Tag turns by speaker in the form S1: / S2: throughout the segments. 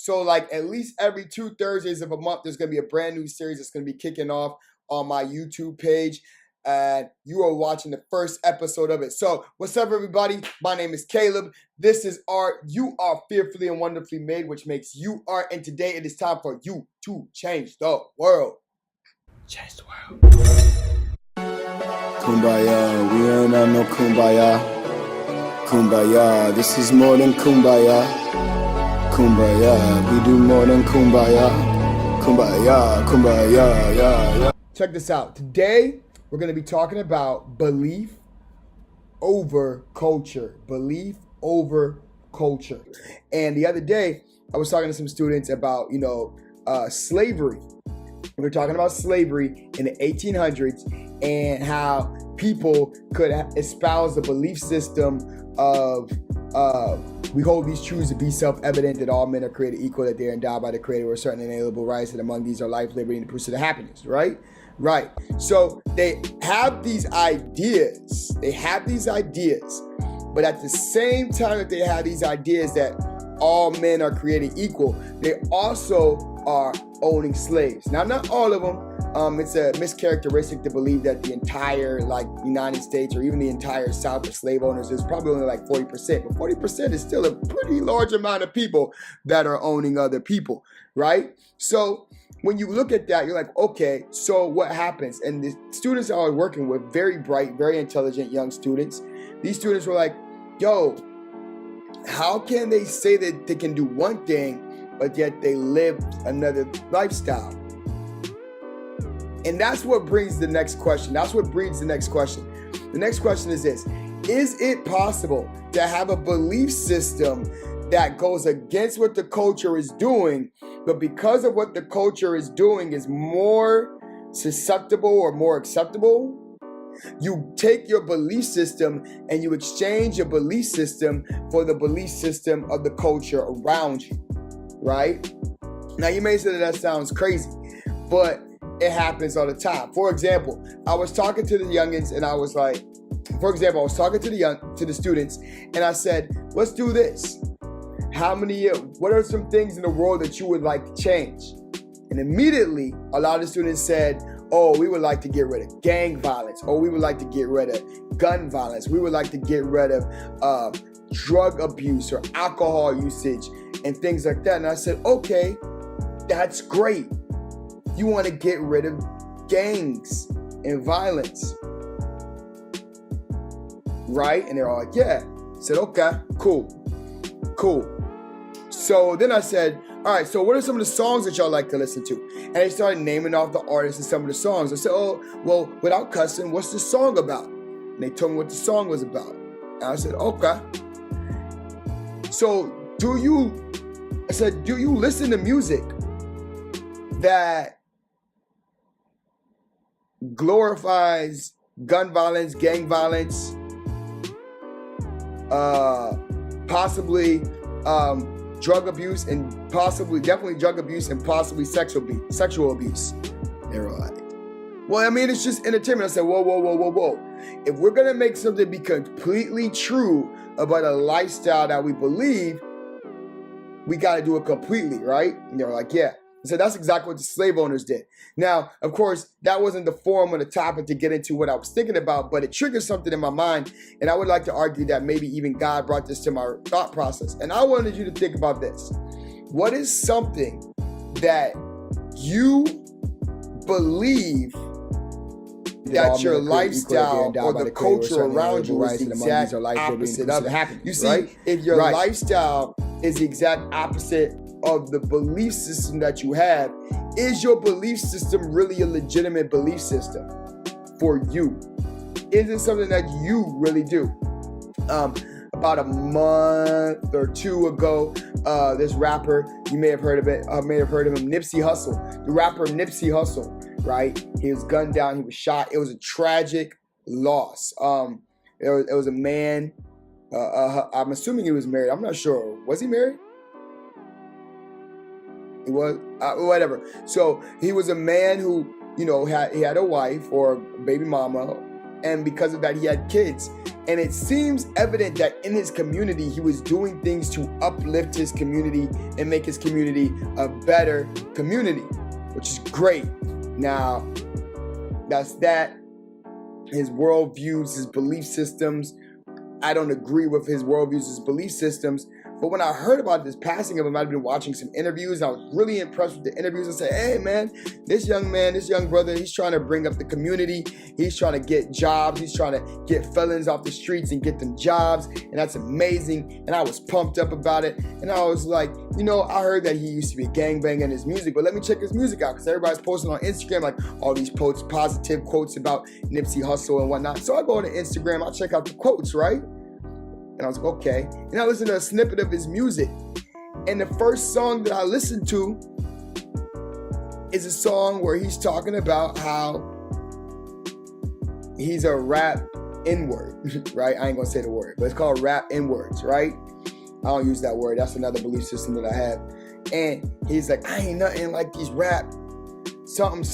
S1: So like at least every 2 Thursdays of a month, there's gonna be a brand new series that's gonna be kicking off on my YouTube page. And you are watching the first episode of it. So what's up, everybody? My name is Caleb. This is Art. You are fearfully and wonderfully made, which makes you art. And today it is time for you to change the world. Change the world.
S2: Kumbaya, we ain't on no kumbaya. Kumbaya, this is more than kumbaya. Kumbaya, we do more than kumbaya. Kumbaya, kumbaya, yeah.
S1: Check this out. Today, we're going to be talking about belief over culture. Belief over culture. And the other day, I was talking to some students about, slavery. We were talking about slavery in the 1800s and how people could espouse the belief system of we hold these truths to be self-evident that all men are created equal, that they are endowed by the Creator with certain inalienable rights, and among these are life, liberty, and the pursuit of happiness, right? Right. So they have these ideas. But at the same time that they have these ideas that all men are created equal, they also are owning slaves. Now, not all of them. It's a mischaracteristic to believe that the entire United States or even the entire South are slave owners. There's probably only like 40%, but 40% is still a pretty large amount of people that are owning other people, right? So when you look at that, you're like, okay, so what happens? And the students I was working with, very bright, very intelligent young students, these students were like, yo, how can they say that they can do one thing, but yet they live another lifestyle? And that's what brings the next question. The next question is this: is it possible to have a belief system that goes against what the culture is doing, but because of what the culture is doing is more susceptible or more acceptable? You take your belief system and you exchange your belief system for the belief system of the culture around you, right? Now, you may say that sounds crazy, but it happens all the time. For example, I was talking to the youngins and I was like, to the students and I said, let's do this. What are some things in the world that you would like to change? And immediately, a lot of students said, oh, we would like to get rid of gang violence. Or we would like to get rid of gun violence. We would like to get rid of drug abuse or alcohol usage and things like that. And I said, okay, that's great. You want to get rid of gangs and violence, right? And they're all like, yeah. I said, okay, cool. So then I said, all right, so what are some of the songs that y'all like to listen to? And they started naming off the artists and some of the songs. I said, oh, well, without cussing, what's the song about? And they told me what the song was about. And I said, okay. So do you listen to music that glorifies gun violence, gang violence, possibly drug abuse, and definitely drug abuse and possibly sexual abuse? They were like, well, I mean, it's just entertainment. I said, whoa. If we're going to make something be completely true about a lifestyle that we believe, we got to do it completely, right? And they were like, yeah. So that's exactly what the slave owners did. Now, of course, that wasn't the forum or the topic to get into what I was thinking about, but it triggered something in my mind. And I would like to argue that maybe even God brought this to my thought process. And I wanted you to think about this. What is something that you believe that your lifestyle or the culture around you is the exact opposite of it? You see, if your lifestyle is the exact opposite of the belief system that you have, is your belief system really a legitimate belief system for you? Is it something that you really do? About a month or two ago, this rapper, you may have heard of him, Nipsey Hussle. The rapper Nipsey Hussle, right? He was gunned down, he was shot. It was a tragic loss. It was a man, I'm assuming he was married. I'm not sure. Was he married? He was, whatever. So he was a man who, he had a wife or a baby mama, and because of that, he had kids. And it seems evident that in his community, he was doing things to uplift his community and make his community a better community, which is great. Now, that's that. His worldviews, his belief systems, I don't agree with his worldviews, his belief systems. But when I heard about this passing of him, I'd been watching some interviews. I was really impressed with the interviews and said, hey, man, this young brother, he's trying to bring up the community. He's trying to get jobs. He's trying to get felons off the streets and get them jobs. And that's amazing. And I was pumped up about it. And I was like, I heard that he used to be a gangbanger in his music, but let me check his music out because everybody's posting on Instagram like all these positive quotes about Nipsey Hussle and whatnot. So I go to Instagram, I check out the quotes, right? And I was like, okay. And I listened to a snippet of his music. And the first song that I listened to is a song where he's talking about how he's a rap N-word, right? I ain't gonna say the word, but it's called rap N-words, right? I don't use that word. That's another belief system that I have. And he's like, I ain't nothing like these rap something.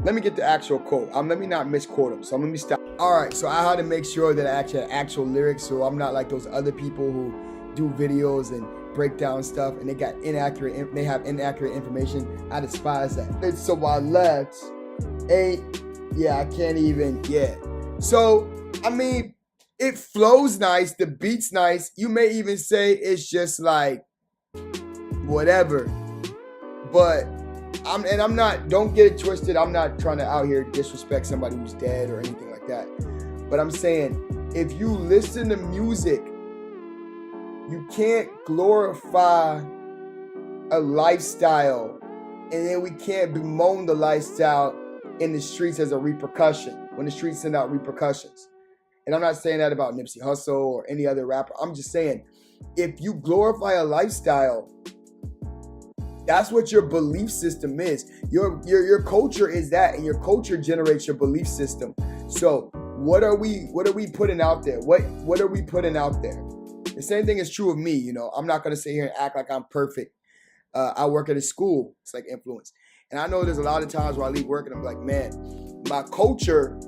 S1: Let me get the actual quote. Let me not misquote him. So let me stop. All right. So I had to make sure that I actually had actual lyrics. So I'm not like those other people who do videos and break down stuff and they have inaccurate information. I despise that. And so I left. I can't even. Yeah. So, I mean, it flows nice. The beat's nice. You may even say it's just like whatever. But I'm not, don't get it twisted. I'm not trying to out here disrespect somebody who's dead or anything like that. But I'm saying, if you listen to music, you can't glorify a lifestyle and then we can't bemoan the lifestyle in the streets as a repercussion, when the streets send out repercussions. And I'm not saying that about Nipsey Hussle or any other rapper. I'm just saying, if you glorify a lifestyle, that's what your belief system is. Your culture is that, and your culture generates your belief system. So what are we putting out there? What are we putting out there? The same thing is true of me. I'm not gonna sit here and act like I'm perfect. I work at a school. It's like influence. And I know there's a lot of times where I leave work and I'm like, man, my culture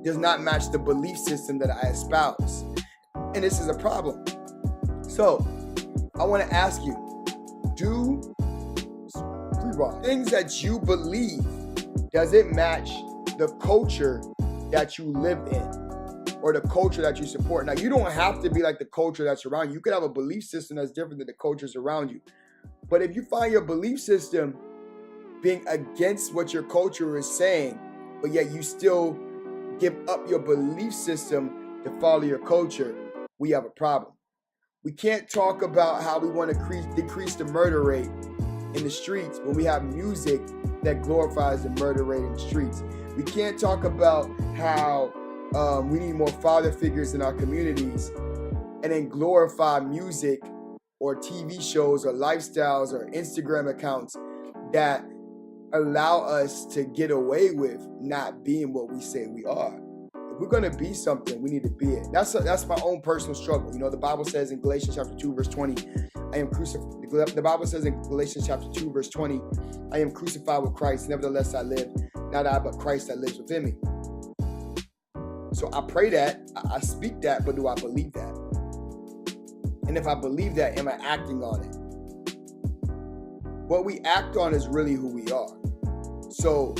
S1: does not match the belief system that I espouse. And this is a problem. So I want to ask you, things that you believe, does it match the culture that you live in or the culture that you support? Now, you don't have to be like the culture that's around you. You could have a belief system that's different than the cultures around you. But if you find your belief system being against what your culture is saying, but yet you still give up your belief system to follow your culture, we have a problem. We can't talk about how we want to decrease the murder rate in the streets when we have music that glorifies the murder rate in the streets. We can't talk about how we need more father figures in our communities and then glorify music or TV shows or lifestyles or Instagram accounts that allow us to get away with not being what we say we are. If we're going to be something, we need to be it. That's my own personal struggle. The Bible says in Galatians chapter 2, verse 20, I am crucified. The Bible says in Galatians chapter 2, verse 20, I am crucified with Christ. Nevertheless, I live. Not I, but Christ that lives within me. So I pray that, I speak that, but do I believe that? And if I believe that, am I acting on it? What we act on is really who we are. So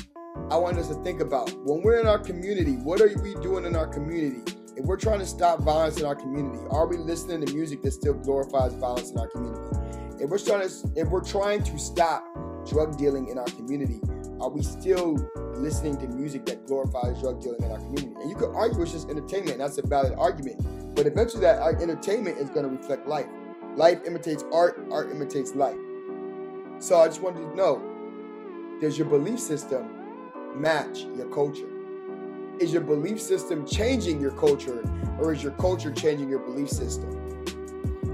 S1: I want us to think about, when we're in our community, what are we doing in our community? If we're trying to stop violence in our community, are we listening to music that still glorifies violence in our community? If we're trying to stop drug dealing in our community, are we still listening to music that glorifies drug dealing in our community? And you could argue it's just entertainment, and that's a valid argument. But eventually that entertainment is going to reflect life. Life imitates art, art imitates life. So I just wanted to know, does your belief system match your culture? Is your belief system changing your culture, or is your culture changing your belief system?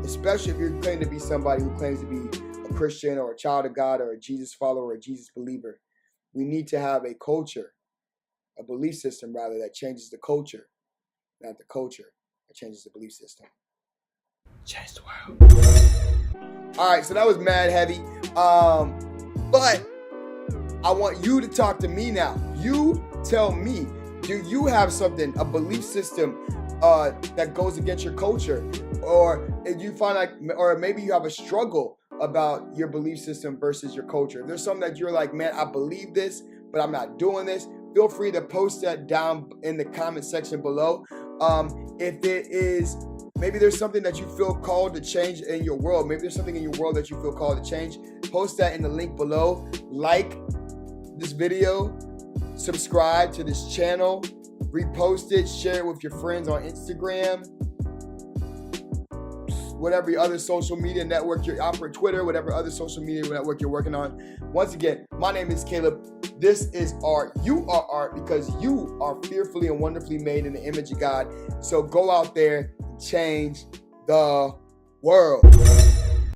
S1: Especially if you're claiming to be somebody who claims to be a Christian or a child of God or a Jesus follower or a Jesus believer. We need to have a culture, a belief system rather, that changes the culture, not the culture that changes the belief system. Change the world. All right, so that was mad heavy. But I want you to talk to me now. You tell me, Do you have something, a belief system that goes against your culture? Or if you find like, or maybe you have a struggle about your belief system versus your culture. If there's something that you're like, man, I believe this, but I'm not doing this, feel free to post that down in the comment section below. If it is, maybe there's something that you feel called to change in your world. Maybe there's something in your world that you feel called to change. Post that in the link below. Like this video, subscribe to this channel, repost it, share it with your friends on Instagram, whatever other social media network you're out for, Twitter, whatever other social media network you're working on. Once again, my name is Caleb. This is art. You are art because you are fearfully and wonderfully made in the image of God. So go out there and change the world.